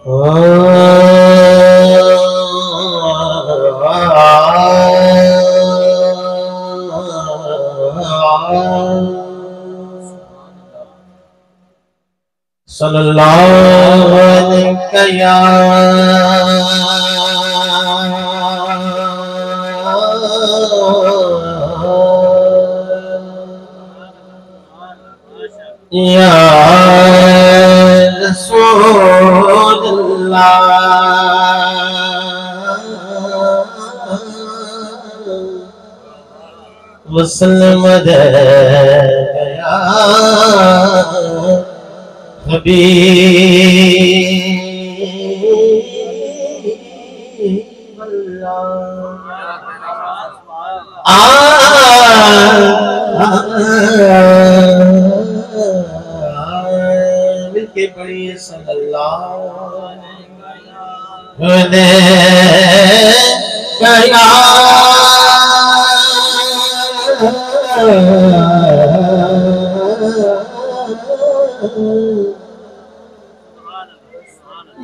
صلی اللہ علیہ یا رسول اللہ وسلم یا حبیب اللہ مل کے پڑھیے صلی اللہ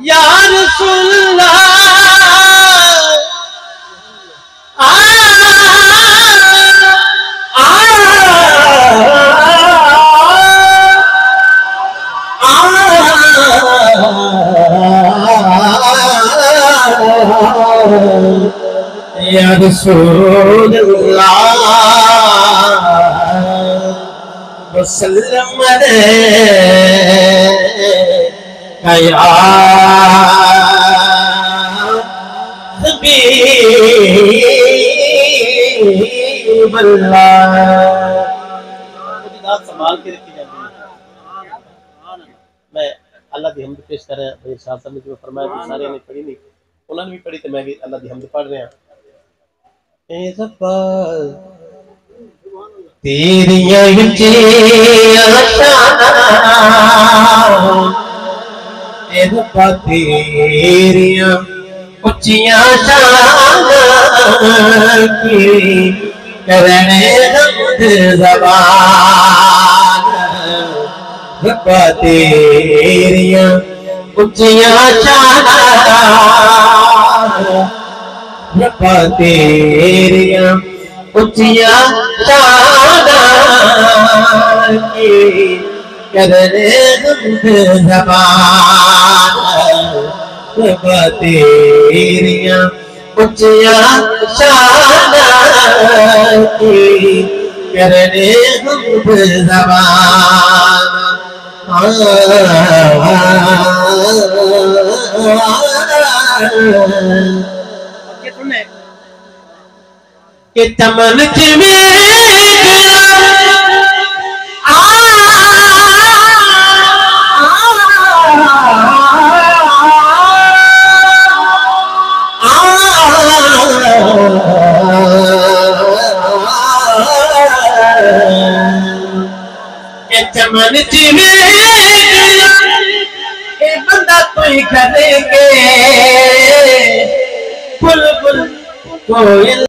یا رسول اللہ یا رسول اللہ وسلم علیکہ یا حبیب اللہ سنبھال کے رکھی جاتی ہے میں اللہ دی حمد پیش کر رہا ہوں بھائی صاحب نے جو فرمایا کہ سارے نے پڑھی نہیں انہوں نے بھی پڑھی تو میں بھی اللہ دی حمد پڑھ رہا ہوں اے ربا تیریاں اونچیاں شاناں اے ربا تیریاں اونچیاں شاناں کی کرنے حمد زبان ربا تیریاں اونچیاں شاناں ربا تیریاں اونچیاں شاناں کی کرنے حمد زبان ربا تیریاں اونچیاں شاناں کی کرنے حمد زبان کہ تمن چمن چمے اے بندہ کوئی کرے گے بلبل کوئل